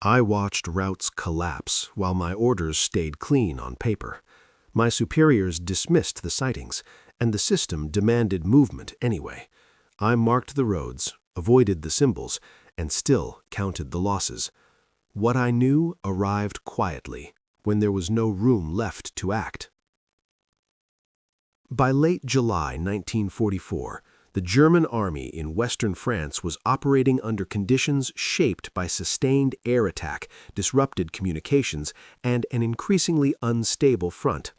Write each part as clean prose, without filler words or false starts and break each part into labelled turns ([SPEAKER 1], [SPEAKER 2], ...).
[SPEAKER 1] I watched routes collapse while my orders stayed clean on paper. My superiors dismissed the sightings, and the system demanded movement anyway. I marked the roads, avoided the symbols, and still counted the losses. What I knew arrived quietly, when there was no room left to act. By late July 1944, the German army in western France was operating under conditions shaped by sustained air attack, disrupted communications, and an increasingly unstable front.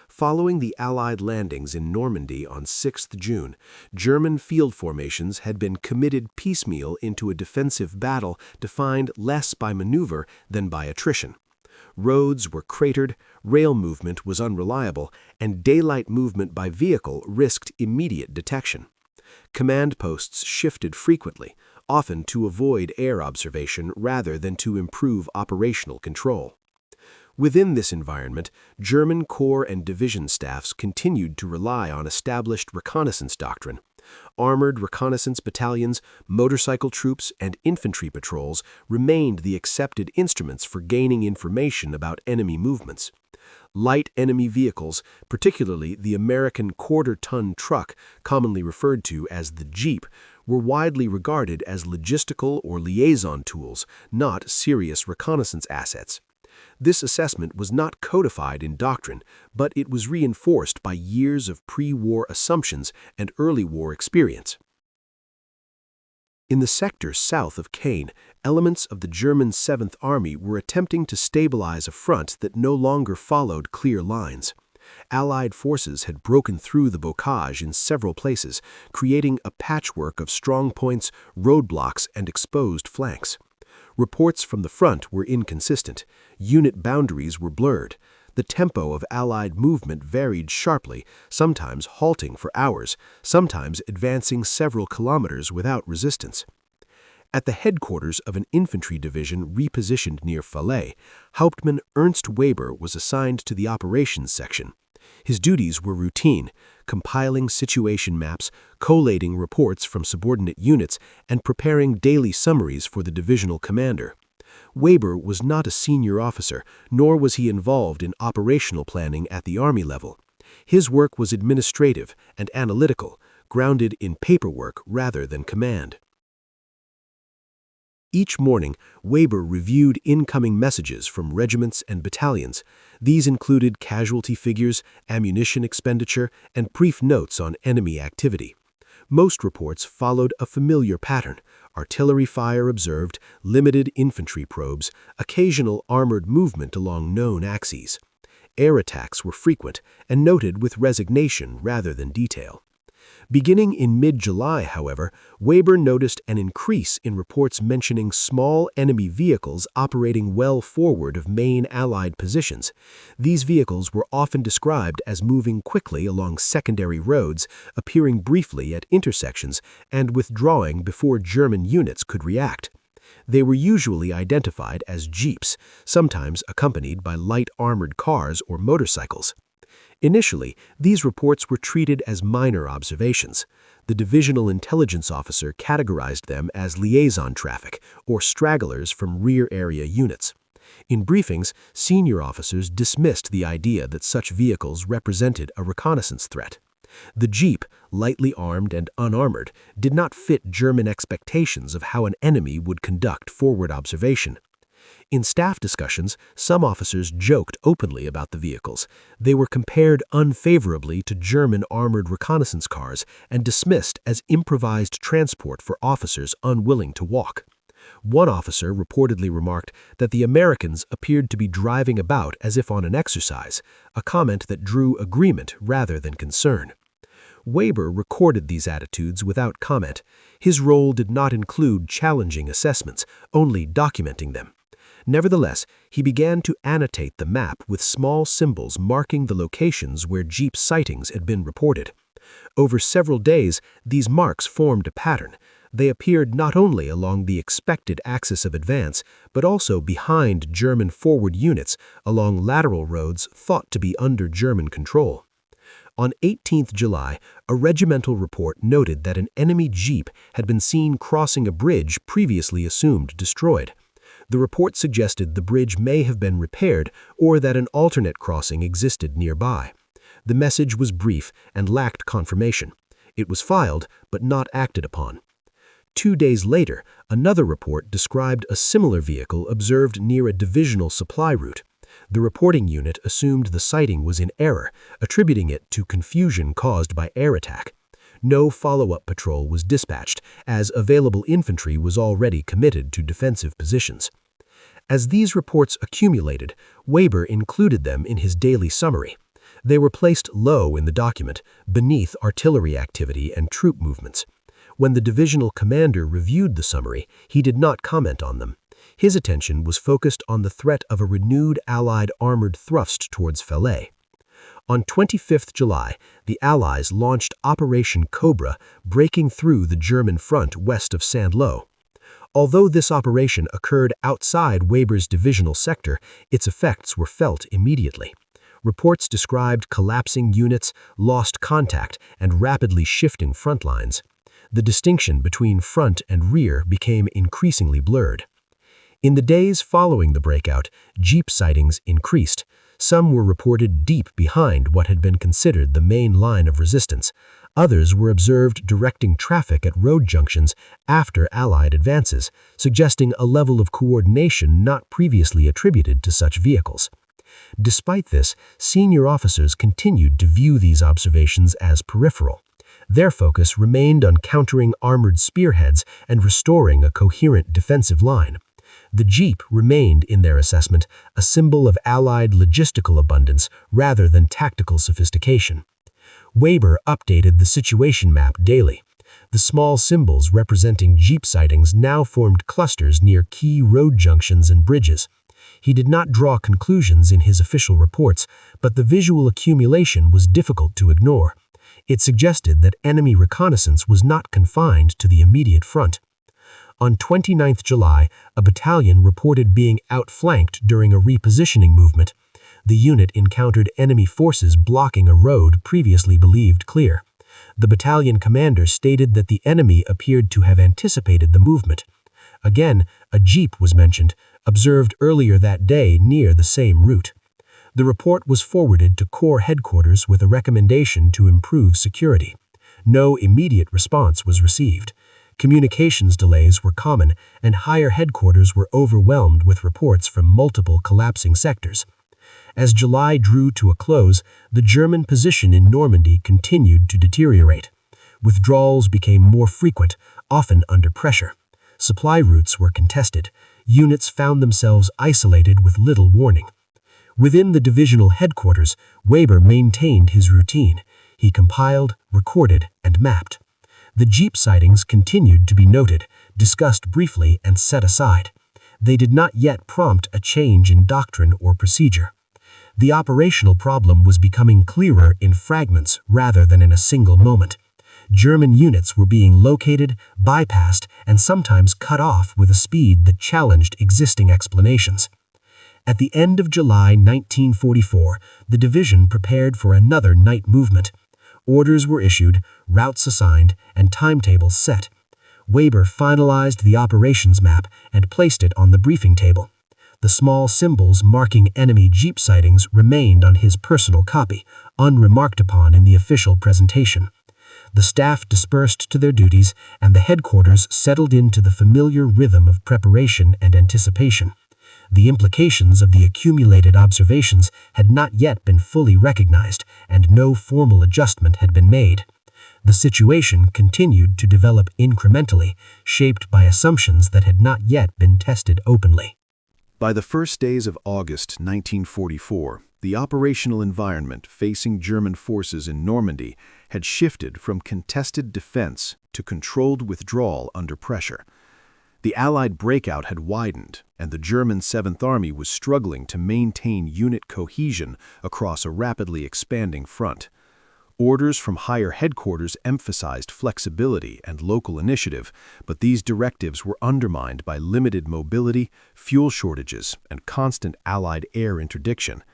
[SPEAKER 1] Following the Allied landings in Normandy on 6 June, German field formations had been committed piecemeal into a defensive battle defined less by maneuver than by attrition. Roads were cratered, rail movement was unreliable, and daylight movement by vehicle risked immediate detection. Command posts shifted frequently, often to avoid air observation rather than to improve operational control. Within this environment, German corps and division staffs continued to rely on established reconnaissance doctrine. Armored reconnaissance battalions, motorcycle troops, and infantry patrols remained the accepted instruments for gaining information about enemy movements. Light enemy vehicles, particularly the American quarter-ton truck, commonly referred to as the Jeep, were widely regarded as logistical or liaison tools, not serious reconnaissance assets. This assessment was not codified in doctrine, but it was reinforced by years of pre-war assumptions and early war experience. In the sector south of Caen, elements of the German 7th Army were attempting to stabilize a front that no longer followed clear lines. Allied forces had broken through the bocage in several places, creating a patchwork of strong points, roadblocks, and exposed flanks. Reports from the front were inconsistent. Unit boundaries were blurred. The tempo of Allied movement varied sharply, sometimes halting for hours, sometimes advancing several kilometers without resistance. At the headquarters of an infantry division repositioned near Falaise, Hauptmann Ernst Weber was assigned to the operations section. His duties were routine, compiling situation maps, collating reports from subordinate units, and preparing daily summaries for the divisional commander. Weber was not a senior officer, nor was he involved in operational planning at the Army level. His work was administrative and analytical, grounded in paperwork rather than command. Each morning, Weber reviewed incoming messages from regiments and battalions. These included casualty figures, ammunition expenditure, and brief notes on enemy activity. Most reports followed a familiar pattern: artillery fire observed, limited infantry probes, occasional armored movement along known axes. Air attacks were frequent and noted with resignation rather than detail. Beginning in mid-July, however, Weber noticed an increase in reports mentioning small enemy vehicles operating well forward of main Allied positions. These vehicles were often described as moving quickly along secondary roads, appearing briefly at intersections, and withdrawing before German units could react. They were usually identified as jeeps, sometimes accompanied by light armored cars or motorcycles. Initially, these reports were treated as minor observations. The divisional intelligence officer categorized them as liaison traffic, or stragglers from rear area units. In briefings, senior officers dismissed the idea that such vehicles represented a reconnaissance threat. The Jeep, lightly armed and unarmored, did not fit German expectations of how an enemy would conduct forward observation. In staff discussions, some officers joked openly about the vehicles. They were compared unfavorably to German armored reconnaissance cars and dismissed as improvised transport for officers unwilling to walk. One officer reportedly remarked that the Americans appeared to be driving about as if on an exercise, a comment that drew agreement rather than concern. Weber recorded these attitudes without comment. His role did not include challenging assessments, only documenting them. Nevertheless, he began to annotate the map with small symbols marking the locations where Jeep sightings had been reported. Over several days, these marks formed a pattern. They appeared not only along the expected axis of advance, but also behind German forward units along lateral roads thought to be under German control. On 18 July, a regimental report noted that an enemy Jeep had been seen crossing a bridge previously assumed destroyed. The report suggested the bridge may have been repaired or that an alternate crossing existed nearby. The message was brief and lacked confirmation. It was filed, but not acted upon. 2 days later, another report described a similar vehicle observed near a divisional supply route. The reporting unit assumed the sighting was in error, attributing it to confusion caused by air attack. No follow-up patrol was dispatched, as available infantry was already committed to defensive positions. As these reports accumulated, Weber included them in his daily summary. They were placed low in the document, beneath artillery activity and troop movements. When the divisional commander reviewed the summary, he did not comment on them. His attention was focused on the threat of a renewed Allied armored thrust towards Falaise. On 25 July, the Allies launched Operation Cobra, breaking through the German front west of Saint-Lô. Although this operation occurred outside Weber's divisional sector, its effects were felt immediately. Reports described collapsing units, lost contact, and rapidly shifting front lines. The distinction between front and rear became increasingly blurred. In the days following the breakout, jeep sightings increased. Some were reported deep behind what had been considered the main line of resistance. Others were observed directing traffic at road junctions after Allied advances, suggesting a level of coordination not previously attributed to such vehicles. Despite this, senior officers continued to view these observations as peripheral. Their focus remained on countering armored spearheads and restoring a coherent defensive line. The jeep remained, in their assessment, a symbol of Allied logistical abundance rather than tactical sophistication. Weber updated the situation map daily. The small symbols representing jeep sightings now formed clusters near key road junctions and bridges. He did not draw conclusions in his official reports, but the visual accumulation was difficult to ignore. It suggested that enemy reconnaissance was not confined to the immediate front. On 29 July, a battalion reported being outflanked during a repositioning movement. The unit encountered enemy forces blocking a road previously believed clear. The battalion commander stated that the enemy appeared to have anticipated the movement. Again, a jeep was mentioned, observed earlier that day near the same route. The report was forwarded to Corps headquarters with a recommendation to improve security. No immediate response was received. Communications delays were common, and higher headquarters were overwhelmed with reports from multiple collapsing sectors. As July drew to a close, the German position in Normandy continued to deteriorate. Withdrawals became more frequent, often under pressure. Supply routes were contested. Units found themselves isolated with little warning. Within the divisional headquarters, Weber maintained his routine. He compiled, recorded, and mapped. The jeep sightings continued to be noted, discussed briefly, and set aside. They did not yet prompt a change in doctrine or procedure. The operational problem was becoming clearer in fragments rather than in a single moment. German units were being located, bypassed, and sometimes cut off with a speed that challenged existing explanations. At the end of July 1944, the division prepared for another night movement. Orders were issued, routes assigned, and timetables set. Weber finalized the operations map and placed it on the briefing table. The small symbols marking enemy jeep sightings remained on his personal copy, unremarked upon in the official presentation. The staff dispersed to their duties, and the headquarters settled into the familiar rhythm of preparation and anticipation. The implications of the accumulated observations had not yet been fully recognized, and no formal adjustment had been made. The situation continued to develop incrementally, shaped by assumptions that had not yet been tested openly.
[SPEAKER 2] By the first days of August 1944, the operational environment facing German forces in Normandy had shifted from contested defense to controlled withdrawal under pressure. The Allied breakout had widened, and the German 7th Army was struggling to maintain unit cohesion across a rapidly expanding front. Orders from higher headquarters emphasized flexibility and local initiative, but these directives were undermined by limited mobility, fuel shortages, and constant Allied air interdiction.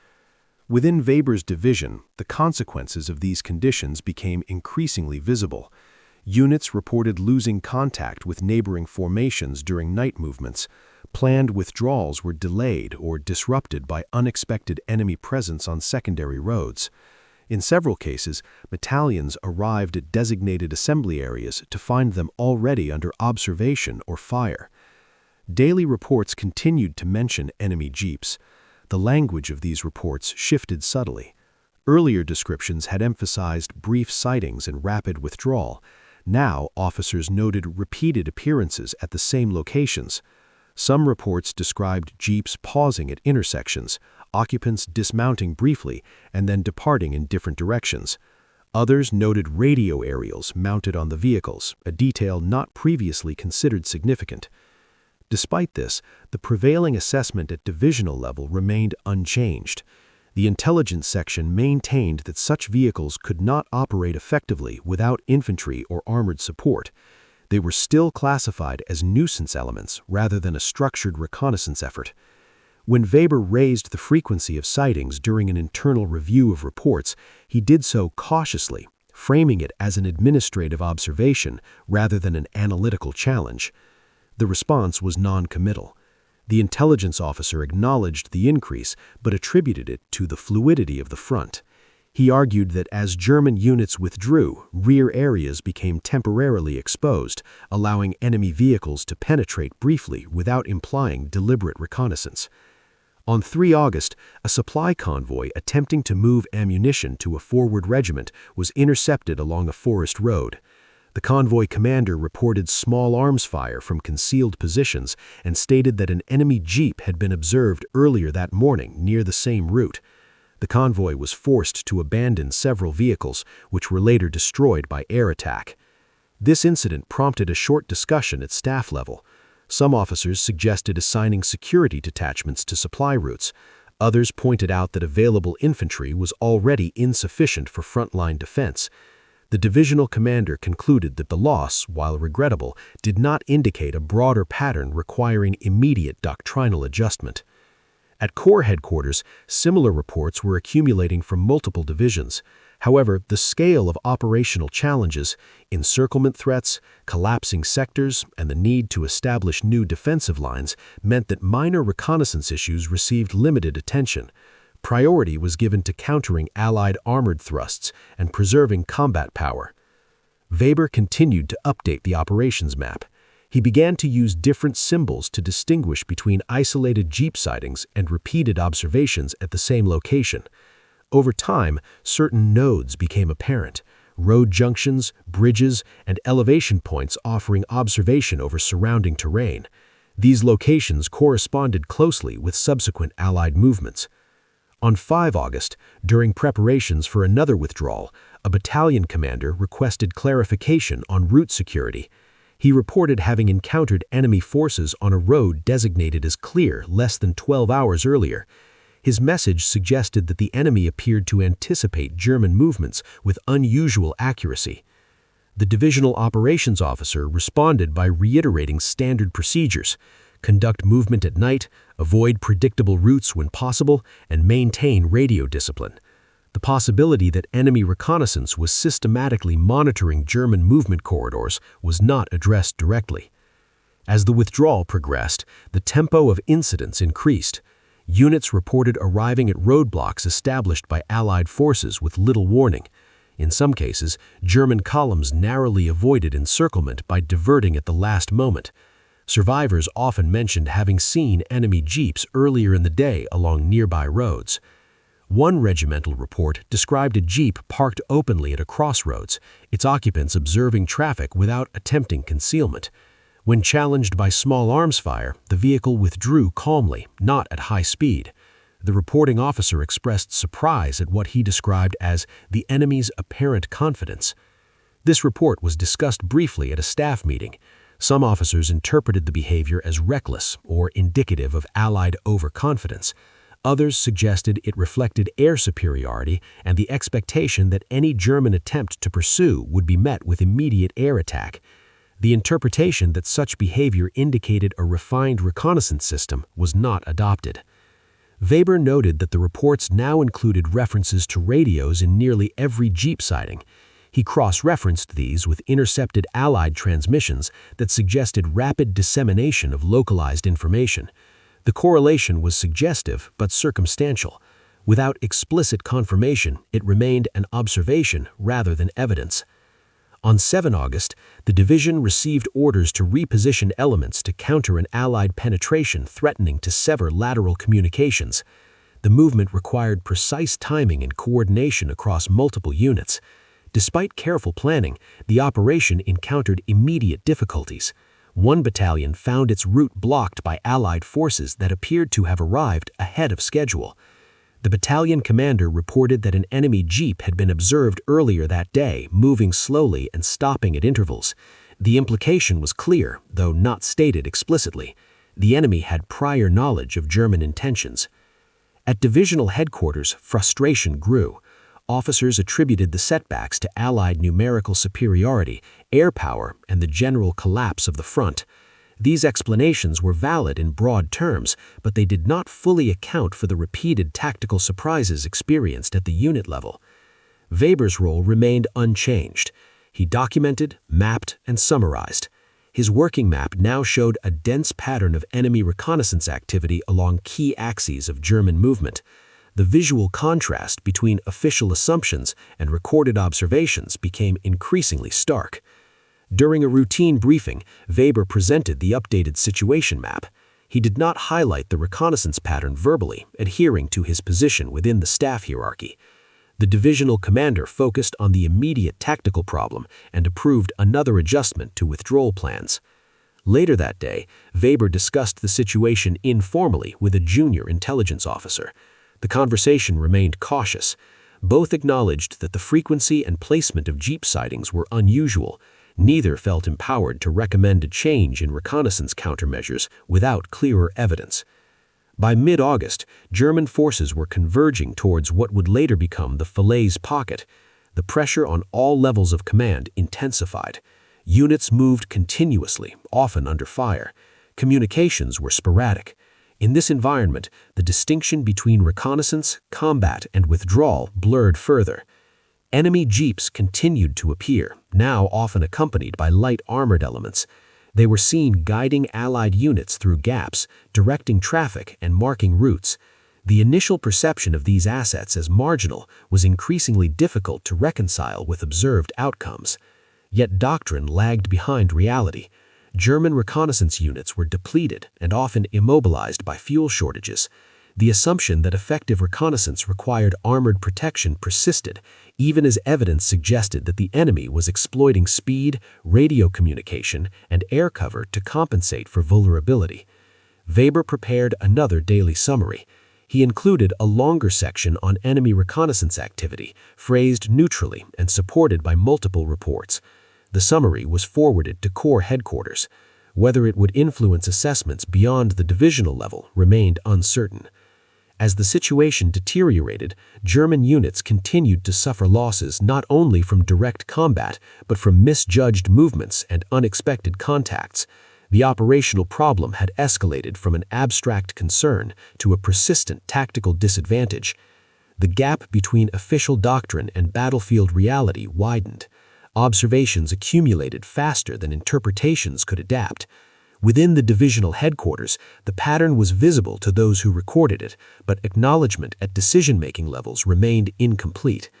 [SPEAKER 2] Within Weber's division, the consequences of these conditions became increasingly visible. Units reported losing contact with neighboring formations during night movements. Planned withdrawals were delayed or disrupted by unexpected enemy presence on secondary roads. In several cases, battalions arrived at designated assembly areas to find them already under observation or fire. Daily reports continued to mention enemy jeeps. The language of these reports shifted subtly. Earlier descriptions had emphasized brief sightings and rapid withdrawal. Now, officers noted repeated appearances at the same locations. Some reports described jeeps pausing at intersections, occupants dismounting briefly and then departing in different directions. Others noted radio aerials mounted on the vehicles, a detail not previously considered significant. Despite this, the prevailing assessment at divisional level remained unchanged. The intelligence section maintained that such vehicles could not operate effectively without infantry or armored support. They were still classified as nuisance elements rather than a structured reconnaissance effort. When Weber raised the frequency of sightings during an internal review of reports, he did so cautiously, framing it as an administrative observation rather than an analytical challenge. The response was non-committal. The intelligence officer acknowledged the increase but attributed it to the fluidity of the front. He argued that as German units withdrew, rear areas became temporarily exposed, allowing enemy vehicles to penetrate briefly without implying deliberate reconnaissance. On 3 August, a supply convoy attempting to move ammunition to a forward regiment was intercepted along a forest road. The convoy commander reported small arms fire from concealed positions and stated that an enemy jeep had been observed earlier that morning near the same route. The convoy was forced to abandon several vehicles, which were later destroyed by air attack. This incident prompted a short discussion at staff level. Some officers suggested assigning security detachments to supply routes. Others pointed out that available infantry was already insufficient for frontline defense. The divisional commander concluded that the loss, while regrettable, did not indicate a broader pattern requiring immediate doctrinal adjustment. At Corps headquarters, similar reports were accumulating from multiple divisions. However, the scale of operational challenges, encirclement threats, collapsing sectors, and the need to establish new defensive lines meant that minor reconnaissance issues received limited attention. Priority was given to countering Allied armored thrusts and preserving combat power. Weber continued to update the operations map. He began to use different symbols to distinguish between isolated jeep sightings and repeated observations at the same location. Over time, certain nodes became apparent: road junctions, bridges, and elevation points offering observation over surrounding terrain. These locations corresponded closely with subsequent Allied movements. On 5 August, during preparations for another withdrawal, a battalion commander requested clarification on route security. He reported having encountered enemy forces on a road designated as clear less than 12 hours earlier. His message suggested that the enemy appeared to anticipate German movements with unusual accuracy. The divisional operations officer responded by reiterating standard procedures: conduct movement at night, avoid predictable routes when possible, and maintain radio discipline. The possibility that enemy reconnaissance was systematically monitoring German movement corridors was not addressed directly. As the withdrawal progressed, the tempo of incidents increased. Units reported arriving at roadblocks established by Allied forces with little warning. In some cases, German columns narrowly avoided encirclement by diverting at the last moment. Survivors often mentioned having seen enemy jeeps earlier in the day along nearby roads. One regimental report described a jeep parked openly at a crossroads, its occupants observing traffic without attempting concealment. When challenged by small arms fire, the vehicle withdrew calmly, not at high speed. The reporting officer expressed surprise at what he described as the enemy's apparent confidence. This report was discussed briefly at a staff meeting. Some officers interpreted the behavior as reckless or indicative of Allied overconfidence. Others suggested it reflected air superiority and the expectation that any German attempt to pursue would be met with immediate air attack. The interpretation that such behavior indicated a refined reconnaissance system was not adopted. Weber noted that the reports now included references to radios in nearly every jeep sighting.
[SPEAKER 1] He cross-referenced these with intercepted Allied transmissions that suggested rapid dissemination of localized information. The correlation was suggestive but circumstantial. Without explicit confirmation, it remained an observation rather than evidence. On 7 August, the division received orders to reposition elements to counter an Allied penetration threatening to sever lateral communications. The movement required precise timing and coordination across multiple units. Despite careful planning, the operation encountered immediate difficulties. One battalion found its route blocked by Allied forces that appeared to have arrived ahead of schedule. The battalion commander reported that an enemy jeep had been observed earlier that day, moving slowly and stopping at intervals. The implication was clear, though not stated explicitly. The enemy had prior knowledge of German intentions. At divisional headquarters, frustration grew. Officers attributed the setbacks to Allied numerical superiority, air power, and the general collapse of the front. These explanations were valid in broad terms, but they did not fully account for the repeated tactical surprises experienced at the unit level. Weber's role remained unchanged. He documented, mapped, and summarized. His working map now showed a dense pattern of enemy reconnaissance activity along key axes of German movement. The visual contrast between official assumptions and recorded observations became increasingly stark. During a routine briefing, Weber presented the updated situation map. He did not highlight the reconnaissance pattern verbally, adhering to his position within the staff hierarchy. The divisional commander focused on the immediate tactical problem and approved another adjustment to withdrawal plans. Later that day, Weber discussed the situation informally with a junior intelligence officer. The conversation remained cautious. Both acknowledged that the frequency and placement of jeep sightings were unusual. Neither felt empowered to recommend a change in reconnaissance countermeasures without clearer evidence. By mid-August, German forces were converging towards what would later become the Falaise pocket. The pressure on all levels of command intensified. Units moved continuously, often under fire. Communications were sporadic. In this environment, the distinction between reconnaissance, combat, and withdrawal blurred further. Enemy jeeps continued to appear, now often accompanied by light armored elements. They were seen guiding Allied units through gaps, directing traffic, and marking routes. The initial perception of these assets as marginal was increasingly difficult to reconcile with observed outcomes. Yet doctrine lagged behind reality. German reconnaissance units were depleted and often immobilized by fuel shortages. The assumption that effective reconnaissance required armored protection persisted, even as evidence suggested that the enemy was exploiting speed, radio communication, and air cover to compensate for vulnerability. Weber prepared another daily summary. He included a longer section on enemy reconnaissance activity, phrased neutrally and supported by multiple reports. The summary was forwarded to Corps headquarters. Whether it would influence assessments beyond the divisional level remained uncertain. As the situation deteriorated, German units continued to suffer losses not only from direct combat, but from misjudged movements and unexpected contacts. The operational problem had escalated from an abstract concern to a persistent tactical disadvantage. The gap between official doctrine and battlefield reality widened. Observations accumulated faster than interpretations could adapt. Within the divisional headquarters, the pattern was visible to those who recorded it, but acknowledgement at decision-making levels remained incomplete.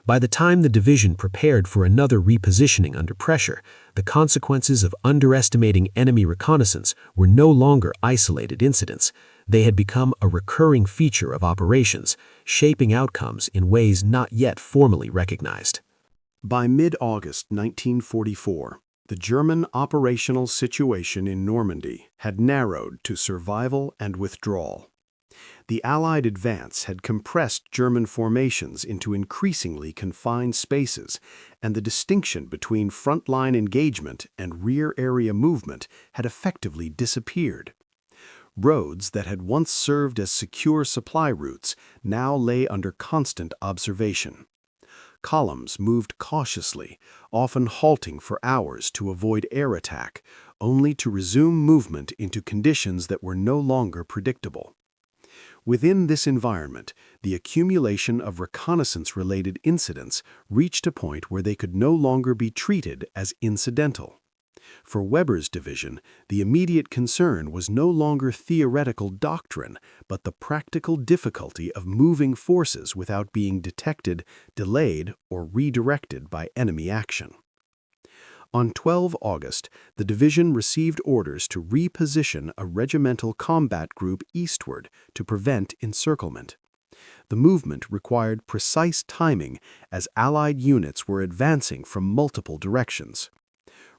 [SPEAKER 1] By the time the division prepared for another repositioning under pressure, the consequences of underestimating enemy reconnaissance were no longer isolated incidents. They had become a recurring feature of operations, shaping outcomes in ways not yet formally recognized.
[SPEAKER 2] By mid-August 1944, the German operational situation in Normandy had narrowed to survival and withdrawal. The Allied advance had compressed German formations into increasingly confined spaces, and the distinction between frontline engagement and rear area movement had effectively disappeared. Roads that had once served as secure supply routes now lay under constant observation. Columns moved cautiously, often halting for hours to avoid air attack, only to resume movement into conditions that were no longer predictable. Within this environment, the accumulation of reconnaissance-related incidents reached a point where they could no longer be treated as incidental. For Weber's division, the immediate concern was no longer theoretical doctrine, but the practical difficulty of moving forces without being detected, delayed, or redirected by enemy action. On 12 August, the division received orders to reposition a regimental combat group eastward to prevent encirclement. The movement required precise timing as Allied units were advancing from multiple directions.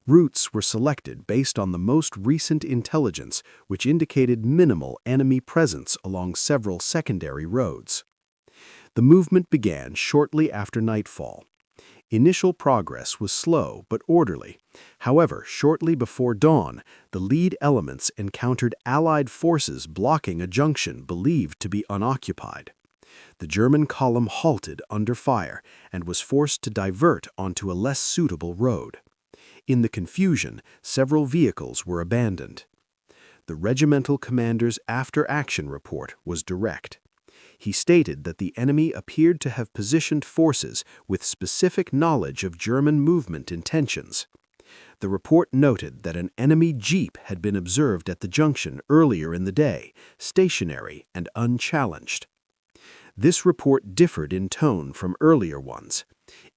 [SPEAKER 2] Routes were selected based on the most recent intelligence, which indicated minimal enemy presence along several secondary roads. The movement began shortly after nightfall. Initial progress was slow but orderly. However, shortly before dawn, the lead elements encountered Allied forces blocking a junction believed to be unoccupied. The German column halted under fire and was forced to divert onto a less suitable road. In the confusion, several vehicles were abandoned. The regimental commander's after-action report was direct. He stated that the enemy appeared to have positioned forces with specific knowledge of German movement intentions. The report noted that an enemy jeep had been observed at the junction earlier in the day, stationary and unchallenged. This report differed in tone from earlier ones.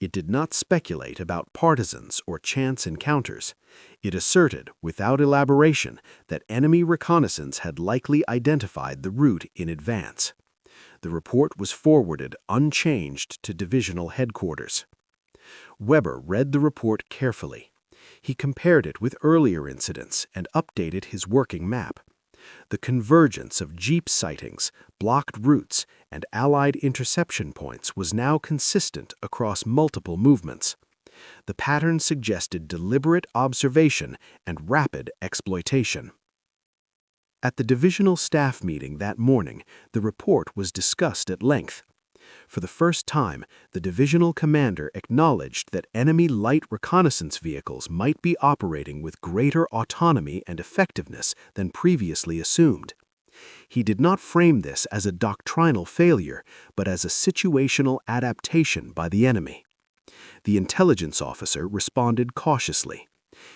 [SPEAKER 2] It did not speculate about partisans or chance encounters. It asserted, without elaboration, that enemy reconnaissance had likely identified the route in advance. The report was forwarded unchanged to divisional headquarters. Weber read the report carefully. He compared it with earlier incidents and updated his working map. The convergence of jeep sightings, blocked routes, and Allied interception points was now consistent across multiple movements. The pattern suggested deliberate observation and rapid exploitation. At the divisional staff meeting that morning, the report was discussed at length. For the first time, the divisional commander acknowledged that enemy light reconnaissance vehicles might be operating with greater autonomy and effectiveness than previously assumed. He did not frame this as a doctrinal failure, but as a situational adaptation by the enemy. The intelligence officer responded cautiously.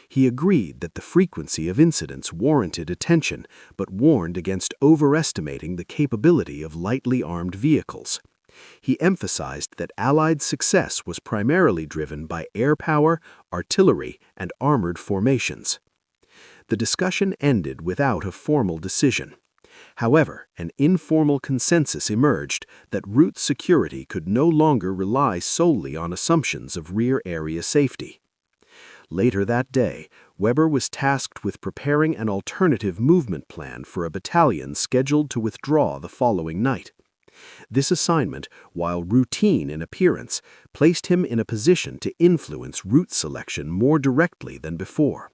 [SPEAKER 2] He agreed that the frequency of incidents warranted attention, but warned against overestimating the capability of lightly armed vehicles. He emphasized that Allied success was primarily driven by air power, artillery, and armored formations. The discussion ended without a formal decision. However, an informal consensus emerged that route security could no longer rely solely on assumptions of rear area safety. Later that day, Weber was tasked with preparing an alternative movement plan for a battalion scheduled to withdraw the following night. This assignment, while routine in appearance, placed him in a position to influence route selection more directly than before.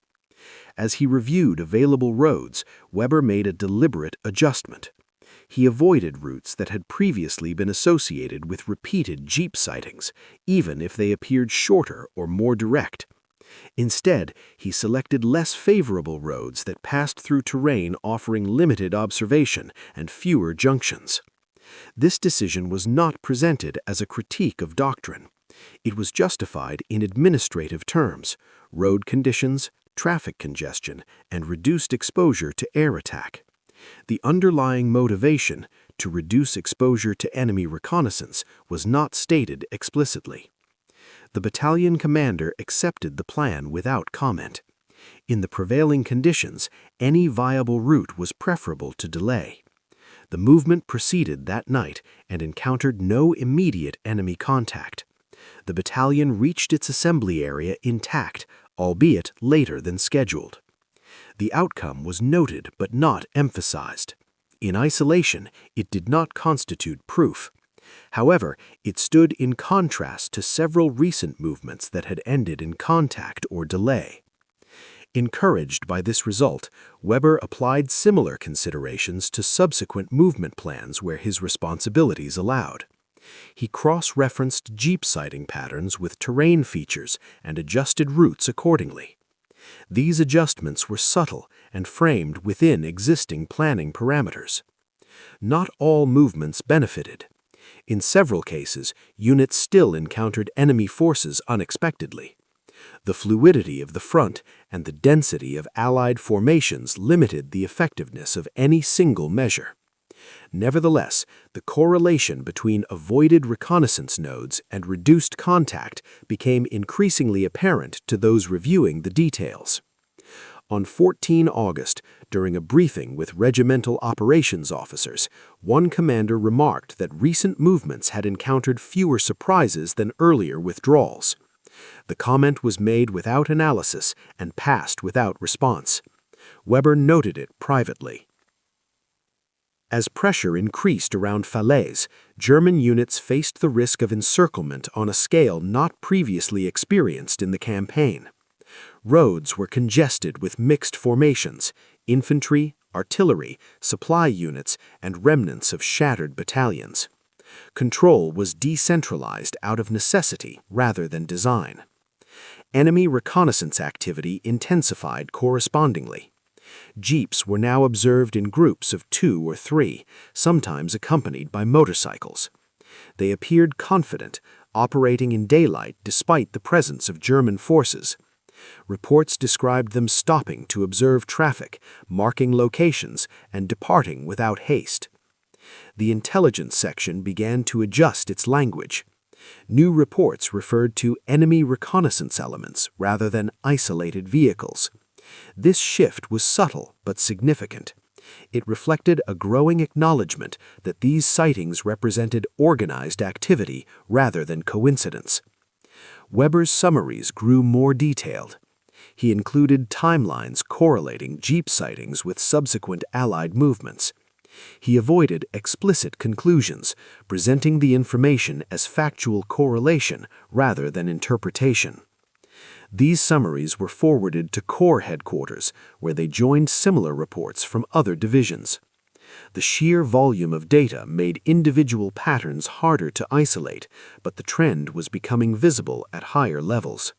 [SPEAKER 2] As he reviewed available roads, Weber made a deliberate adjustment. He avoided routes that had previously been associated with repeated jeep sightings, even if they appeared shorter or more direct. Instead, he selected less favorable roads that passed through terrain offering limited observation and fewer junctions. This decision was not presented as a critique of doctrine. It was justified in administrative terms: road conditions, traffic congestion, and reduced exposure to air attack. The underlying motivation, to reduce exposure to enemy reconnaissance, was not stated explicitly. The battalion commander accepted the plan without comment. In the prevailing conditions, any viable route was preferable to delay. The movement proceeded that night and encountered no immediate enemy contact. The battalion reached its assembly area intact, albeit later than scheduled. The outcome was noted but not emphasized. In isolation, it did not constitute proof. However, it stood in contrast to several recent movements that had ended in contact or delay. Encouraged by this result, Weber applied similar considerations to subsequent movement plans where his responsibilities allowed. He cross-referenced jeep sighting patterns with terrain features and adjusted routes accordingly. These adjustments were subtle and framed within existing planning parameters.
[SPEAKER 1] Not all movements benefited. In several cases, units still encountered enemy forces unexpectedly. The fluidity of the front and the density of Allied formations limited the effectiveness of any single measure. Nevertheless, the correlation between avoided reconnaissance nodes and reduced contact became increasingly apparent to those reviewing the details. On 14 August, during a briefing with regimental operations officers, one commander remarked that recent movements had encountered fewer surprises than earlier withdrawals. The comment was made without analysis and passed without response. Weber noted it privately. As pressure increased around Falaise, German units faced the risk of encirclement on a scale not previously experienced in the campaign. Roads were congested with mixed formations, infantry, artillery, supply units, and remnants of shattered battalions. Control was decentralized out of necessity rather than design. Enemy reconnaissance activity intensified correspondingly. Jeeps were now observed in groups of 2 or 3, sometimes accompanied by motorcycles. They appeared confident, operating in daylight despite the presence of German forces. Reports described them stopping to observe traffic, marking locations, and departing without haste. The intelligence section began to adjust its language. New reports referred to enemy reconnaissance elements rather than isolated vehicles. This shift was subtle but significant. It reflected a growing acknowledgement that these sightings represented organized activity rather than coincidence. Weber's summaries grew more detailed. He included timelines correlating Jeep sightings with subsequent Allied movements. He avoided explicit conclusions, presenting the information as factual correlation rather than interpretation. These summaries were forwarded to Corps headquarters, where they joined similar reports from other divisions. The sheer volume of data made individual patterns harder to isolate, but the trend was becoming visible at higher levels.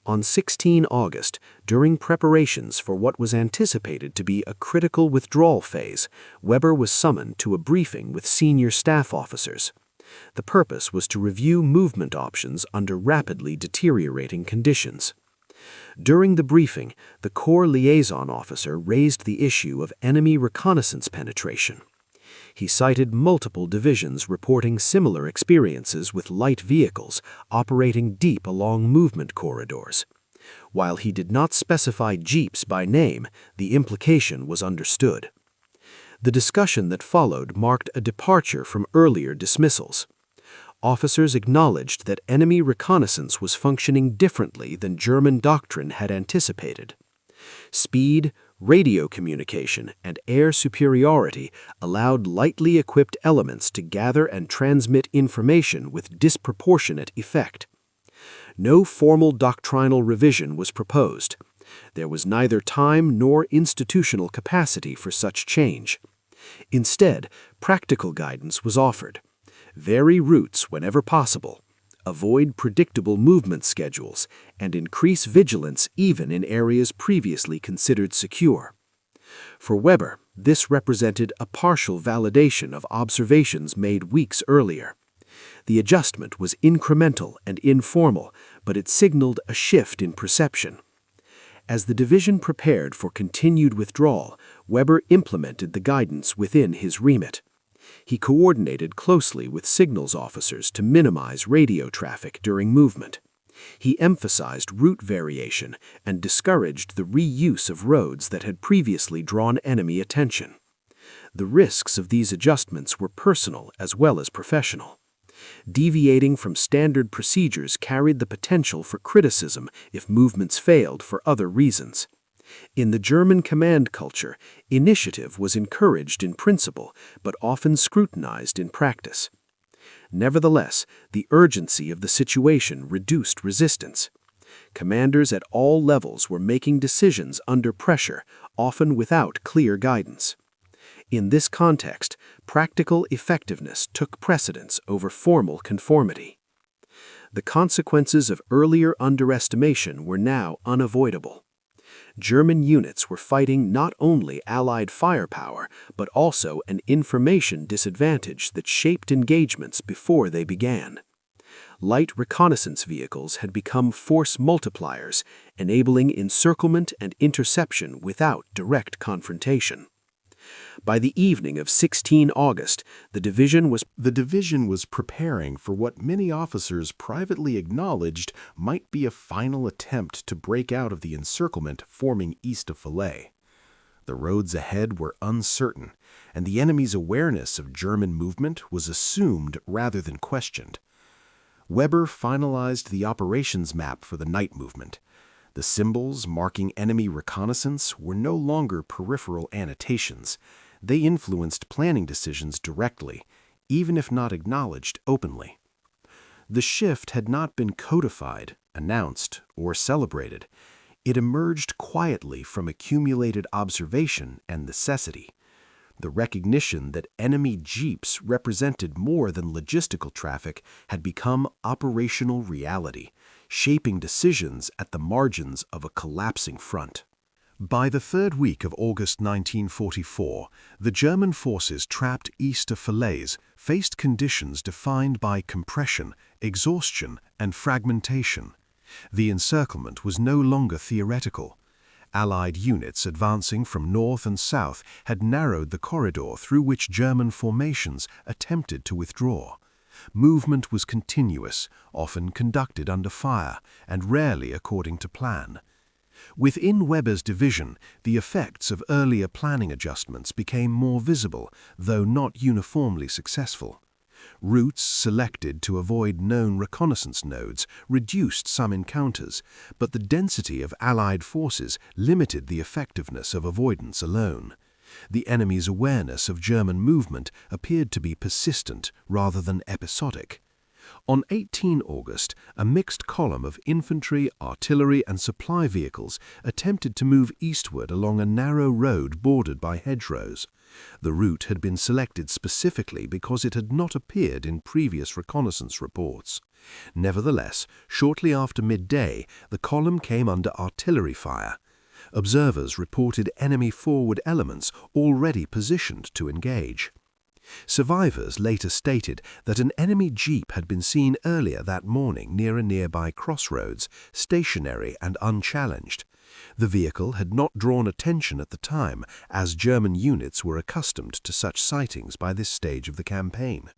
[SPEAKER 1] On 16 August, during preparations for what was anticipated to be a critical withdrawal phase, Weber was summoned to a briefing with senior staff officers. The purpose was to review movement options under rapidly deteriorating conditions. During the briefing, the Corps liaison officer raised the issue of enemy reconnaissance penetration. He cited multiple divisions reporting similar experiences with light vehicles operating deep along movement corridors. While he did not specify Jeeps by name, the implication was understood. The discussion that followed marked a departure from earlier dismissals. Officers acknowledged that enemy reconnaissance was functioning differently than German doctrine had anticipated. Speed, radio communication, and air superiority allowed lightly equipped elements to gather and transmit information with disproportionate effect. No formal doctrinal revision was proposed. There was neither time nor institutional capacity for such change. Instead, practical guidance was offered. Vary routes whenever possible. Avoid predictable movement schedules, and increase vigilance even in areas previously considered secure. For Weber, this represented a partial validation of observations made weeks earlier. The adjustment was incremental and informal, but it signaled a shift in perception. As the division prepared for continued withdrawal, Weber implemented the guidance within his remit. He coordinated closely with signals officers to minimize radio traffic during movement. He emphasized route variation and discouraged the reuse of roads that had previously drawn enemy attention. The risks of these adjustments were personal as well as professional. Deviating from standard procedures carried the potential for criticism if movements failed for other reasons. In the German command culture, initiative was encouraged in principle, but often scrutinized in practice. Nevertheless, the urgency of the situation reduced resistance. Commanders at all levels were making decisions under pressure, often without clear guidance. In this context, practical effectiveness took precedence over formal conformity. The consequences of earlier underestimation were now unavoidable. German units were fighting not only Allied firepower, but also an information disadvantage that shaped engagements before they began. Light reconnaissance vehicles had become force multipliers, enabling encirclement and interception without direct confrontation. By the evening of 16 August, the division was preparing for what many officers privately acknowledged might be a final attempt to break out of the encirclement forming east of Falaise. The roads ahead were uncertain, and the enemy's awareness of German movement was assumed rather than questioned. Weber finalized the operations map for the night movement. The symbols marking enemy reconnaissance were no longer peripheral annotations. They influenced planning decisions directly, even if not acknowledged openly. The shift had not been codified, announced, or celebrated. It emerged quietly from accumulated observation and necessity. The recognition that enemy jeeps represented more than logistical traffic had become operational reality, shaping decisions at the margins of a collapsing front. By the third week of August 1944, the German forces trapped east of Falaise faced conditions defined by compression, exhaustion, and fragmentation. The encirclement was no longer theoretical. Allied units advancing from north and south had narrowed the corridor through which German formations attempted to withdraw. Movement was continuous, often conducted under fire, and rarely according to plan. Within Weber's division, the effects of earlier planning adjustments became more visible, though not uniformly successful. Routes selected to avoid known reconnaissance nodes reduced some encounters, but the density of Allied forces limited the effectiveness of avoidance alone. The enemy's awareness of German movement appeared to be persistent rather than episodic. On 18 August, a mixed column of infantry, artillery, and supply vehicles attempted to move eastward along a narrow road bordered by hedgerows. The route had been selected specifically because it had not appeared in previous reconnaissance reports. Nevertheless, shortly after midday, the column came under artillery fire. Observers reported enemy forward elements already positioned to engage. Survivors later stated that an enemy jeep had been seen earlier that morning near a nearby crossroads, stationary and unchallenged. The vehicle had not drawn attention at the time, as German units were accustomed to such sightings by this stage of the campaign.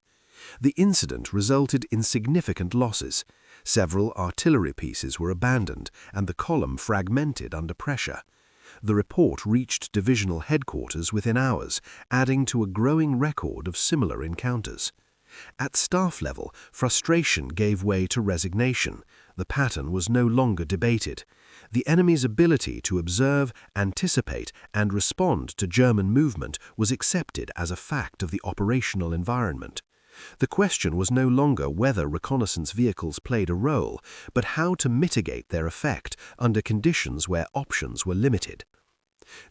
[SPEAKER 1] The incident resulted in significant losses. Several artillery pieces were abandoned, and the column fragmented under pressure. The report reached divisional headquarters within hours, adding to a growing record of similar encounters. At staff level, frustration gave way to resignation. The pattern was no longer debated. The enemy's ability to observe, anticipate, and respond to German movement was accepted as a fact of the operational environment. The question was no longer whether reconnaissance vehicles played a role, but how to mitigate their effect under conditions where options were limited.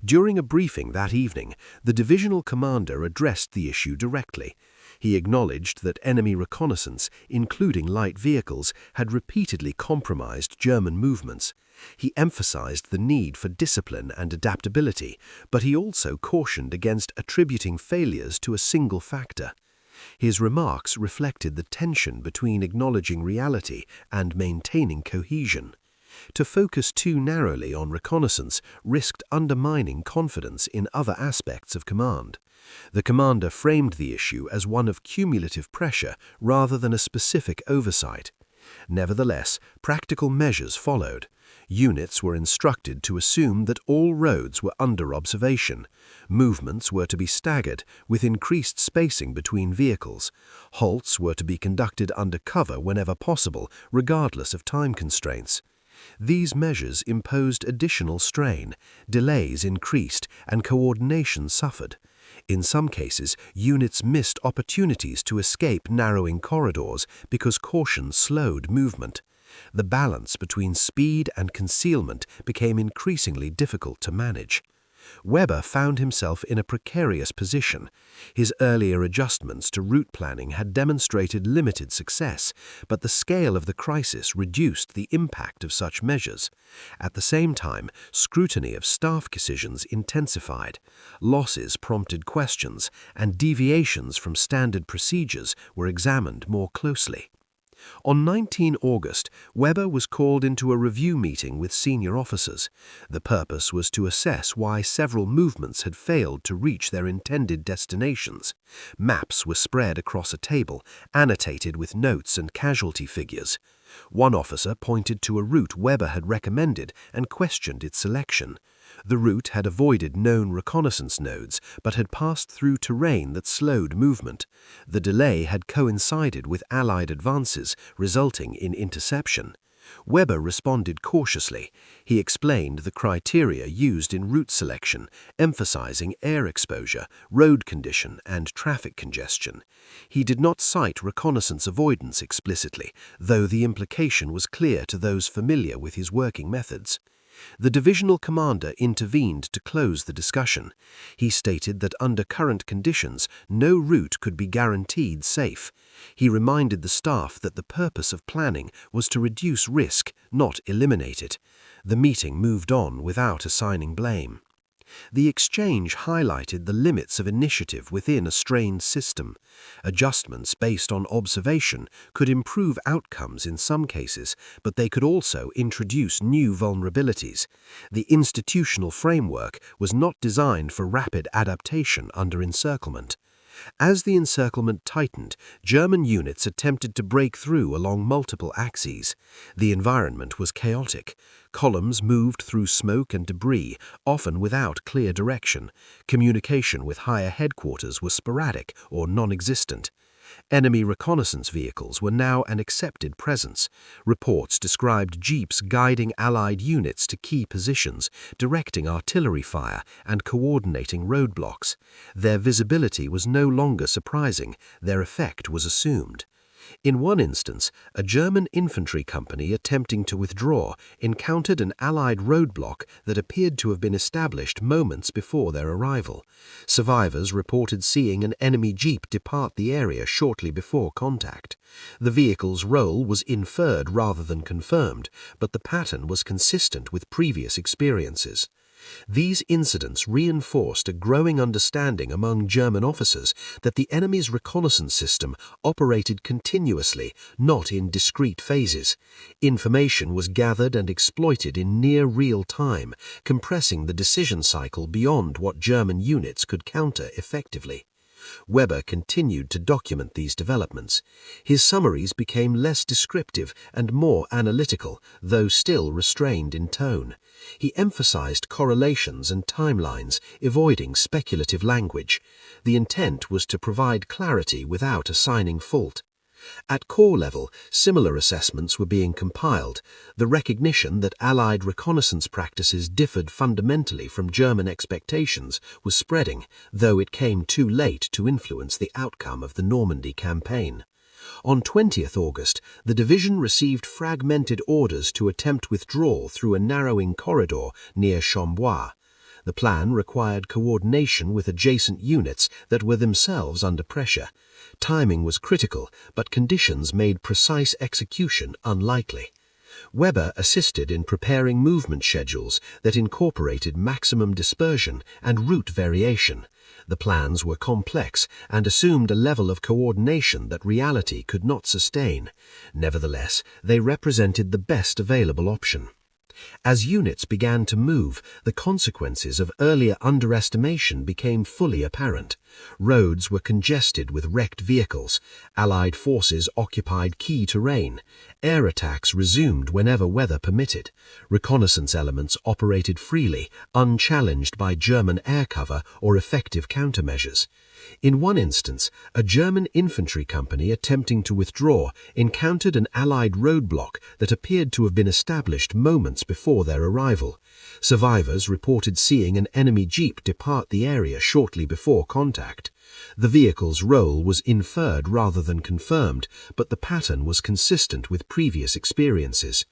[SPEAKER 1] During a briefing that evening, the divisional commander addressed the issue directly. He acknowledged that enemy reconnaissance, including light vehicles, had repeatedly compromised German movements. He emphasized the need for discipline and adaptability, but he also cautioned against attributing failures to a single factor. His remarks reflected the tension between acknowledging reality and maintaining cohesion. To focus too narrowly on reconnaissance risked undermining confidence in other aspects of command. The commander framed the issue as one of cumulative pressure rather than a specific oversight. Nevertheless, practical measures followed. Units were instructed to assume that all roads were under observation. Movements were to be staggered, with increased spacing between vehicles. Halts were to be conducted under cover whenever possible, regardless of time constraints. These measures imposed additional strain, delays increased, and coordination suffered. In some cases, units missed opportunities to escape narrowing corridors because caution slowed movement. The balance between speed and concealment became increasingly difficult to manage. Weber found himself in a precarious position. His earlier adjustments to route planning had demonstrated limited success, but the scale of the crisis reduced the impact of such measures. At the same time, scrutiny of staff decisions intensified. Losses prompted questions, and deviations from standard procedures were examined more closely. On 19 August, Weber was called into a review meeting with senior officers. The purpose was to assess why several movements had failed to reach their intended destinations. Maps were spread across a table, annotated with notes and casualty figures. One officer pointed to a route Weber had recommended and questioned its selection. The route had avoided known reconnaissance nodes, but had passed through terrain that slowed movement. The delay had coincided with Allied advances, resulting in interception. Weber responded cautiously. He explained the criteria used in route selection, emphasizing air exposure, road condition, and traffic congestion. He did not cite reconnaissance avoidance explicitly, though the implication was clear to those familiar with his working methods. The divisional commander intervened to close the discussion. He stated that under current conditions, no route could be guaranteed safe. He reminded the staff that the purpose of planning was to reduce risk, not eliminate it. The meeting moved on without assigning blame. The exchange highlighted the limits of initiative within a strained system. Adjustments based on observation could improve outcomes in some cases, but they could also introduce new vulnerabilities. The institutional framework was not designed for rapid adaptation under encirclement. As the encirclement tightened, German units attempted to break through along multiple axes. The environment was chaotic. Columns moved through smoke and debris, often without clear direction. Communication with higher headquarters was sporadic or non-existent. Enemy reconnaissance vehicles were now an accepted presence. Reports described jeeps guiding Allied units to key positions, directing artillery fire, and coordinating roadblocks. Their visibility was no longer surprising, their effect was assumed. In one instance, a German infantry company attempting to withdraw encountered an Allied roadblock that appeared to have been established moments before their arrival. Survivors reported seeing an enemy jeep depart the area shortly before contact. The vehicle's role was inferred rather than confirmed, but the pattern was consistent with previous experiences. These incidents reinforced a growing understanding among German officers that the enemy's reconnaissance system operated continuously, not in discrete phases. Information was gathered and exploited in near real time, compressing the decision cycle beyond what German units could counter effectively. Weber continued to document these developments. His summaries became less descriptive and more analytical, though still restrained in tone. He emphasized correlations and timelines, avoiding speculative language. The intent was to provide clarity without assigning fault. At corps level, similar assessments were being compiled. The recognition that Allied reconnaissance practices differed fundamentally from German expectations was spreading, though it came too late to influence the outcome of the Normandy campaign. On 20th August, the division received fragmented orders to attempt withdrawal through a narrowing corridor near Chambois. The plan required coordination with adjacent units that were themselves under pressure. Timing was critical, but conditions made precise execution unlikely. Weber assisted in preparing movement schedules that incorporated maximum dispersion and route variation. The plans were complex and assumed a level of coordination that reality could not sustain. Nevertheless, they represented the best available option. As units began to move, the consequences of earlier underestimation became fully apparent. Roads were congested with wrecked vehicles. Allied forces occupied key terrain. Air attacks resumed whenever weather permitted. Reconnaissance elements operated freely, unchallenged by German air cover or effective countermeasures. In one instance, a German infantry company attempting to withdraw encountered an Allied roadblock that appeared to have been established moments before their arrival. Survivors reported seeing an enemy jeep depart the area shortly before contact. The vehicle's role was inferred rather than confirmed, but the pattern was consistent with previous experiences.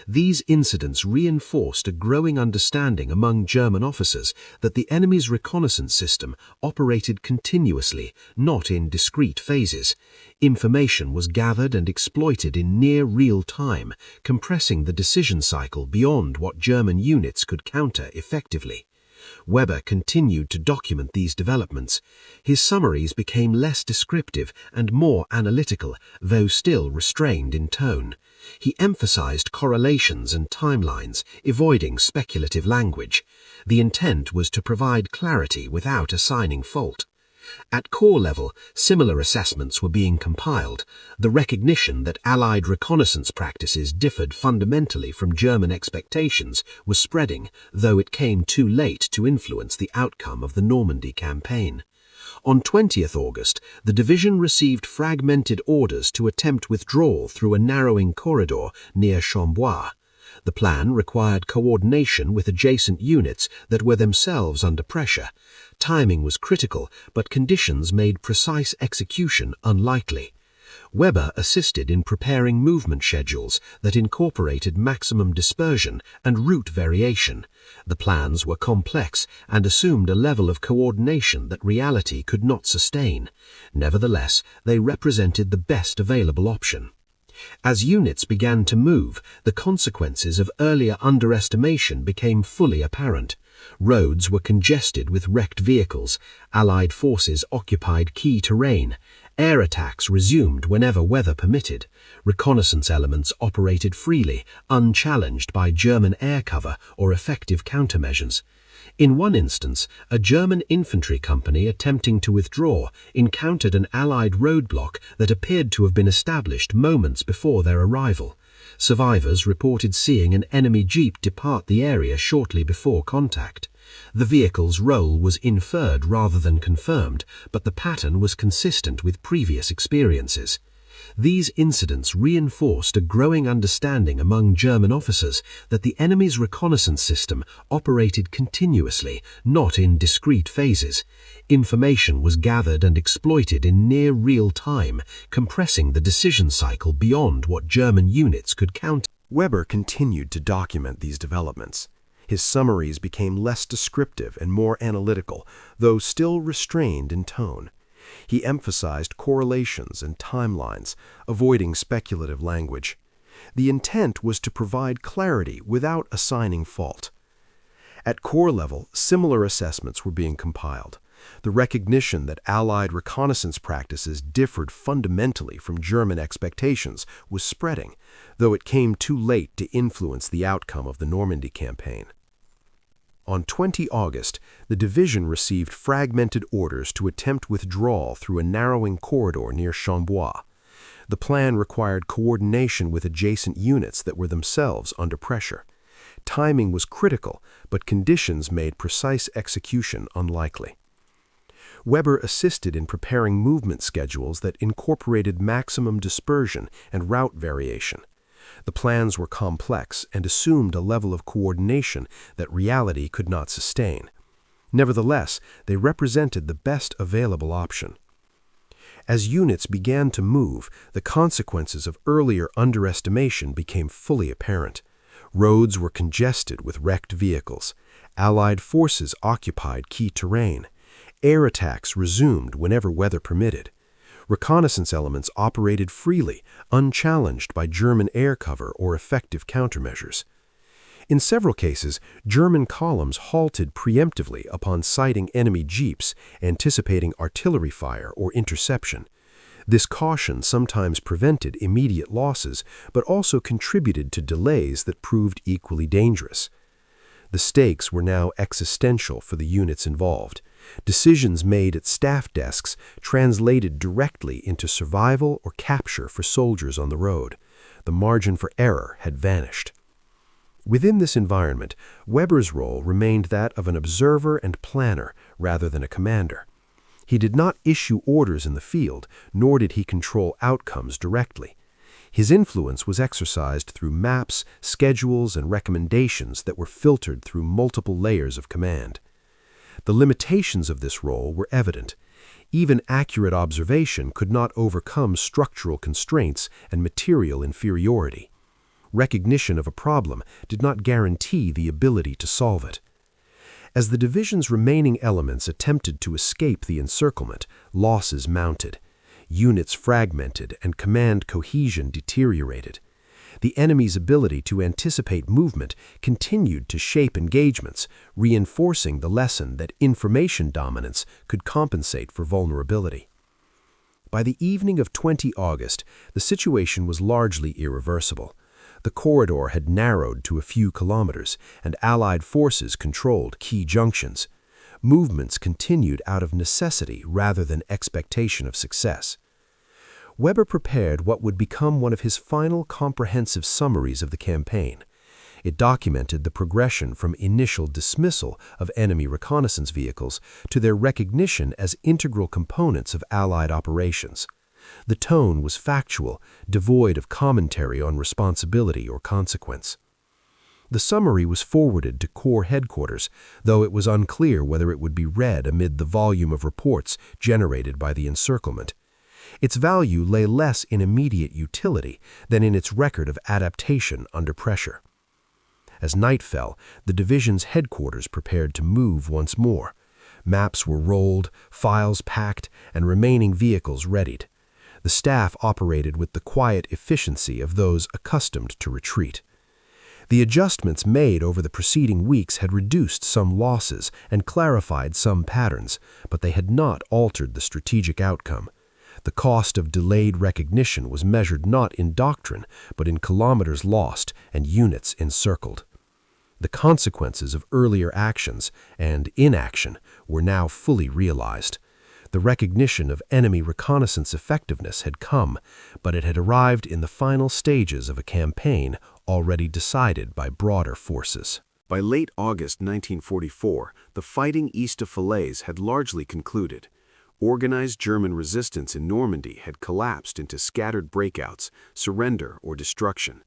[SPEAKER 1] These incidents reinforced a growing understanding among German officers that the enemy's reconnaissance system operated continuously, not in discrete phases. Information was gathered and exploited in near real time, compressing the decision cycle beyond what German units could counter effectively. Weber continued to document these developments. His summaries became less descriptive and more analytical, though still restrained in tone. He emphasized correlations and timelines, avoiding speculative language. The intent was to provide clarity without assigning fault. At corps level, similar assessments were being compiled. The recognition that Allied reconnaissance practices differed fundamentally from German expectations was spreading, though it came too late to influence the outcome of the Normandy campaign. On 20th August, the division received fragmented orders to attempt withdrawal through a narrowing corridor near Chambois. The plan required coordination with adjacent units that were themselves under pressure. Timing was critical, but conditions made precise execution unlikely. Weber assisted in preparing movement schedules that incorporated maximum dispersion and route variation. The plans were complex and assumed a level of coordination that reality could not sustain. Nevertheless, they represented the best available option. As units began to move, the consequences of earlier underestimation became fully apparent. Roads were congested with wrecked vehicles, Allied forces occupied key terrain, air attacks resumed whenever weather permitted, reconnaissance elements operated freely, unchallenged by German air cover or effective countermeasures. In one instance, a German infantry company attempting to withdraw encountered an Allied roadblock that appeared to have been established moments before their arrival. Survivors reported seeing an enemy jeep depart the area shortly before contact. The vehicle's role was inferred rather than confirmed, but the pattern was consistent with previous experiences. These incidents reinforced a growing understanding among German officers that the enemy's reconnaissance system operated continuously, not in discrete phases. Information was gathered and exploited in near real time, compressing the decision cycle beyond what German units could counter.
[SPEAKER 2] Weber continued to document these developments. His summaries became less descriptive and more analytical, though still restrained in tone. He emphasized correlations and timelines, avoiding speculative language. The intent was to provide clarity without assigning fault. At corps level, similar assessments were being compiled. The recognition that Allied reconnaissance practices differed fundamentally from German expectations was spreading, though it came too late to influence the outcome of the Normandy campaign. On 20 August, the division received fragmented orders to attempt withdrawal through a narrowing corridor near Chambois. The plan required coordination with adjacent units that were themselves under pressure. Timing was critical, but conditions made precise execution unlikely. Weber assisted in preparing movement schedules that incorporated maximum dispersion and route variation. The plans were complex and assumed a level of coordination that reality could not sustain. Nevertheless, they represented the best available option. As units began to move, the consequences of earlier underestimation became fully apparent. Roads were congested with wrecked vehicles. Allied forces occupied key terrain. Air attacks resumed whenever weather permitted. Reconnaissance elements operated freely, unchallenged by German air cover or effective countermeasures. In several cases, German columns halted preemptively upon sighting enemy jeeps, anticipating artillery fire or interception. This caution sometimes prevented immediate losses, but also contributed to delays that proved equally dangerous. The stakes were now existential for the units involved. Decisions made at staff desks translated directly into survival or capture for soldiers on the road. The margin for error had vanished. Within this environment, Weber's role remained that of an observer and planner rather than a commander. He did not issue orders in the field, nor did he control outcomes directly. His influence was exercised through maps, schedules, and recommendations that were filtered through multiple layers of command. The limitations of this role were evident. Even accurate observation could not overcome structural constraints and material inferiority.
[SPEAKER 1] recognition of a problem did not guarantee the ability to solve it. As the division's remaining elements attempted to escape the encirclement, losses mounted. Units fragmented and command cohesion deteriorated. The enemy's ability to anticipate movement continued to shape engagements, reinforcing the lesson that information dominance could compensate for vulnerability. By the evening of 20 August, the situation was largely irreversible. The corridor had narrowed to a few kilometers, and Allied forces controlled key junctions. Movements continued out of necessity rather than expectation of success. Weber prepared what would become one of his final comprehensive summaries of the campaign. It documented the progression from initial dismissal of enemy reconnaissance vehicles to their recognition as integral components of Allied operations. The tone was factual, devoid of commentary on responsibility or consequence. The summary was forwarded to Corps headquarters, though it was unclear whether it would be read amid the volume of reports generated by the encirclement. Its value lay less in immediate utility than in its record of adaptation under pressure. As night fell, the division's headquarters prepared to move once more. Maps were rolled, files packed, and remaining vehicles readied. The staff operated with the quiet efficiency of those accustomed to retreat. The adjustments made over the preceding weeks had reduced some losses and clarified some patterns, but they had not altered the strategic outcome. The cost of delayed recognition was measured not in doctrine, but in kilometers lost and units encircled. The consequences of earlier actions and inaction were now fully realized. The recognition of enemy reconnaissance effectiveness had come, but it had arrived in the final stages of a campaign already decided by broader forces.
[SPEAKER 2] By late August 1944, the fighting east of Falaise had largely concluded. Organized German resistance in Normandy had collapsed into scattered breakouts, surrender, or destruction.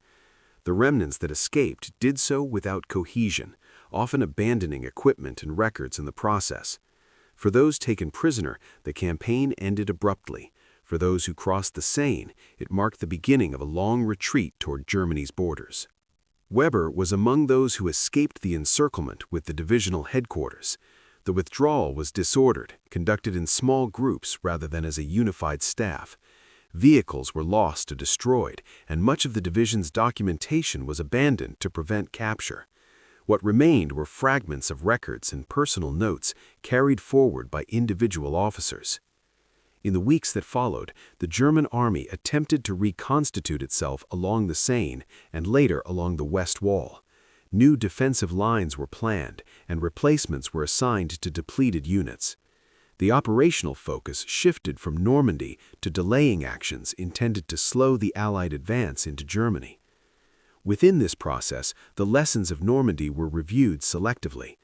[SPEAKER 2] The remnants that escaped did so without cohesion, often abandoning equipment and records in the process. For those taken prisoner, the campaign ended abruptly. For those who crossed the Seine, it marked the beginning of a long retreat toward Germany's borders. Weber was among those who escaped the encirclement with the divisional headquarters. The withdrawal was disordered, conducted in small groups rather than as a unified staff. Vehicles were lost or destroyed, and much of the division's documentation was abandoned to prevent capture. What remained were fragments of records and personal notes carried forward by individual officers. In the weeks that followed, the German army attempted to reconstitute itself along the Seine and later along the West Wall. New defensive lines were planned, and replacements were assigned to depleted units. The operational focus shifted from Normandy to delaying actions intended to slow the Allied advance into Germany. Within this process, the lessons of Normandy were reviewed selectively.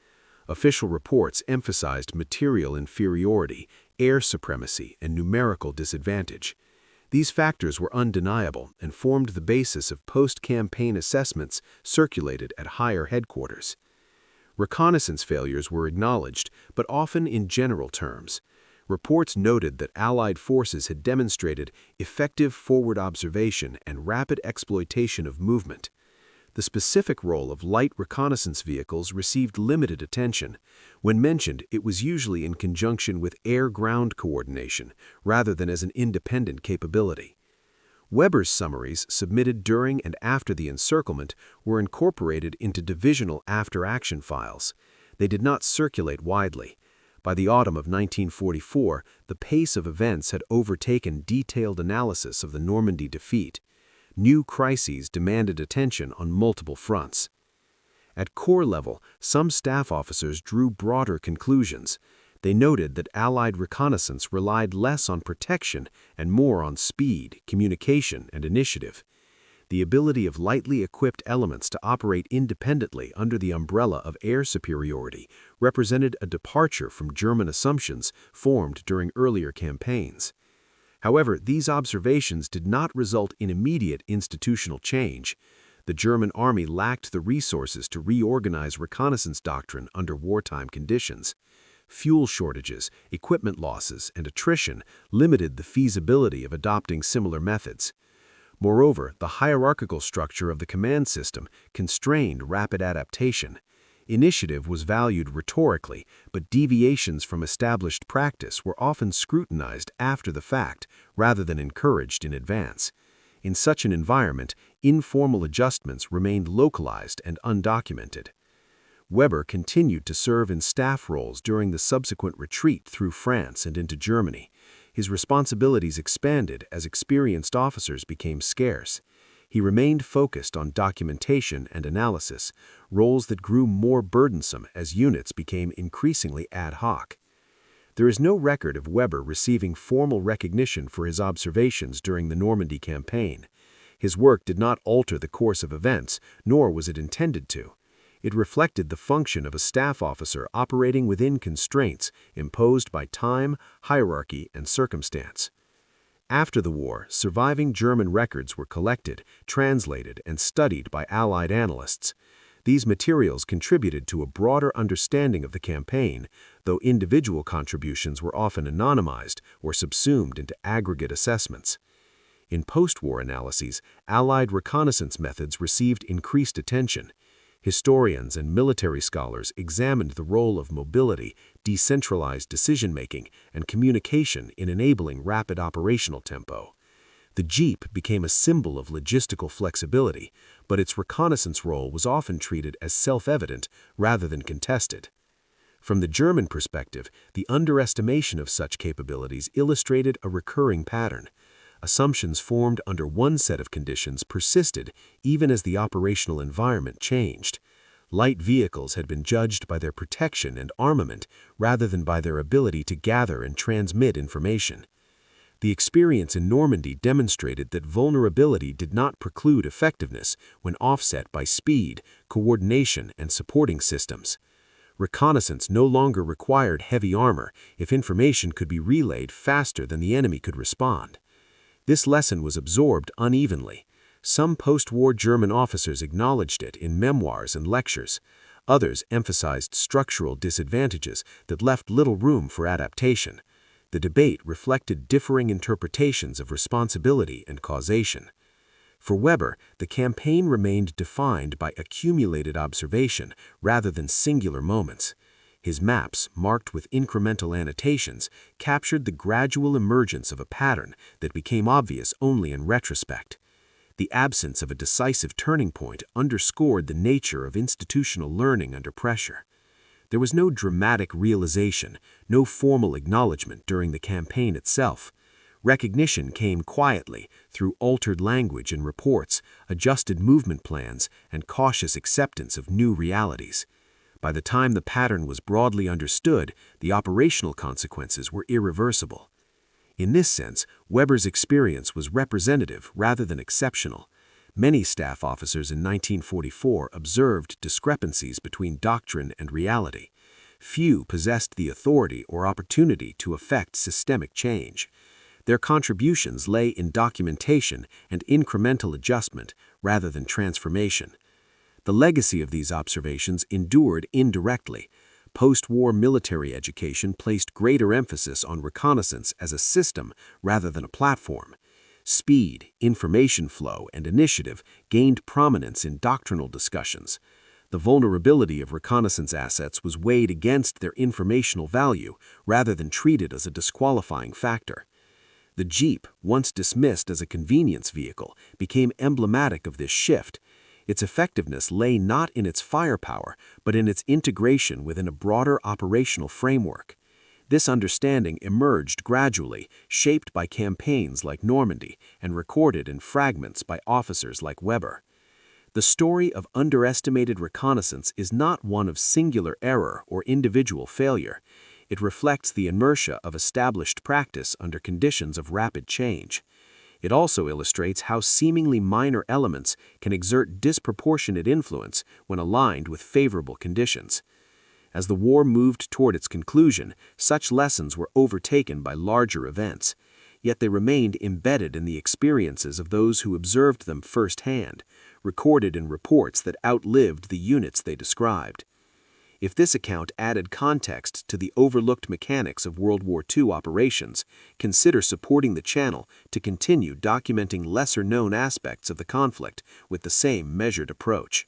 [SPEAKER 2] Official reports emphasized material inferiority, air supremacy, and numerical disadvantage. These factors were undeniable and formed the basis of post-campaign assessments circulated at higher headquarters. Reconnaissance failures were acknowledged, but often in general terms. Reports noted that Allied forces had demonstrated effective forward observation and rapid exploitation of movement. The specific role of light reconnaissance vehicles received limited attention. When mentioned, it was usually in conjunction with air-ground coordination, rather than as an independent capability. Weber's summaries, submitted during and after the encirclement, were incorporated into divisional after-action files. They did not circulate widely. By the autumn of 1944, the pace of events had overtaken detailed analysis of the Normandy defeat. New crises demanded attention on multiple fronts. At corps level, some staff officers drew broader conclusions. They noted that Allied reconnaissance relied less on protection and more on speed, communication, and initiative. The ability of lightly equipped elements to operate independently under the umbrella of air superiority represented a departure from German assumptions formed during earlier campaigns. However, these observations did not result in immediate institutional change. The German army lacked the resources to reorganize reconnaissance doctrine under wartime conditions. Fuel shortages, equipment losses, and attrition limited the feasibility of adopting similar methods.
[SPEAKER 1] Moreover, the hierarchical structure of the command system constrained rapid adaptation. Initiative was valued rhetorically, but deviations from established practice were often scrutinized after the fact rather than encouraged in advance. In such an environment, informal adjustments remained localized and undocumented. Weber continued to serve in staff roles during the subsequent retreat through France and into Germany. His responsibilities expanded as experienced officers became scarce. He remained focused on documentation and analysis, roles that grew more burdensome as units became increasingly ad hoc. There is no record of Weber receiving formal recognition for his observations during the Normandy campaign. His work did not alter the course of events, nor was it intended to. It reflected the function of a staff officer operating within constraints imposed by time, hierarchy, and circumstance. After the war, surviving German records were collected, translated, and studied by Allied analysts. These materials contributed to a broader understanding of the campaign, though individual contributions were often anonymized or subsumed into aggregate assessments. In post-war analyses, Allied reconnaissance methods received increased attention. Historians and military scholars examined the role of mobility, decentralized decision-making, and communication in enabling rapid operational tempo. The Jeep became a symbol of logistical flexibility, but its reconnaissance role was often treated as self-evident rather than contested. From the German perspective, the underestimation of such capabilities illustrated a recurring pattern. Assumptions formed under one set of conditions persisted even as the operational environment changed. Light vehicles had been judged by their protection and armament rather than by their ability to gather and transmit information. The experience in Normandy demonstrated that vulnerability did not preclude effectiveness when offset by speed, coordination, and supporting systems. Reconnaissance no longer required heavy armor if information could be relayed faster than the enemy could respond. This lesson was absorbed unevenly. Some post-war German officers acknowledged it in memoirs and lectures. Others emphasized structural disadvantages that left little room for adaptation. The debate reflected differing interpretations of responsibility and causation. For Weber, the campaign remained defined by accumulated observation rather than singular moments. His maps, marked with incremental annotations, captured the gradual emergence of a pattern that became obvious only in retrospect. The absence of a decisive turning point underscored the nature of institutional learning under pressure. There was no dramatic realization, no formal acknowledgement during the campaign itself. Recognition came quietly through altered language and reports, adjusted movement plans, and cautious acceptance of new realities. By the time the pattern was broadly understood, the operational consequences were irreversible. In this sense, Weber's experience was representative rather than exceptional. Many staff officers in 1944 observed discrepancies between doctrine and reality. Few possessed the authority or opportunity to effect systemic change. Their contributions lay in documentation and incremental adjustment rather than transformation. The legacy of these observations endured indirectly. Post-war military education placed greater emphasis on reconnaissance as a system rather than a platform. Speed, information flow, and initiative gained prominence in doctrinal discussions. The vulnerability of reconnaissance assets was weighed against their informational value rather than treated as a disqualifying factor. The Jeep, once dismissed as a convenience vehicle, became emblematic of this shift. Its effectiveness lay not in its firepower, but in its integration within a broader operational framework. This understanding emerged gradually, shaped by campaigns like Normandy and recorded in fragments by officers like Weber. The story of underestimated reconnaissance is not one of singular error or individual failure. It reflects the inertia of established practice under conditions of rapid change. It also illustrates how seemingly minor elements can exert disproportionate influence when aligned with favorable conditions. As the war moved toward its conclusion, such lessons were overtaken by larger events, yet they remained embedded in the experiences of those who observed them firsthand, recorded in reports that outlived the units they described. If this account added context to the overlooked mechanics of World War II operations, consider supporting the channel to continue documenting lesser-known aspects of the conflict with the same measured approach.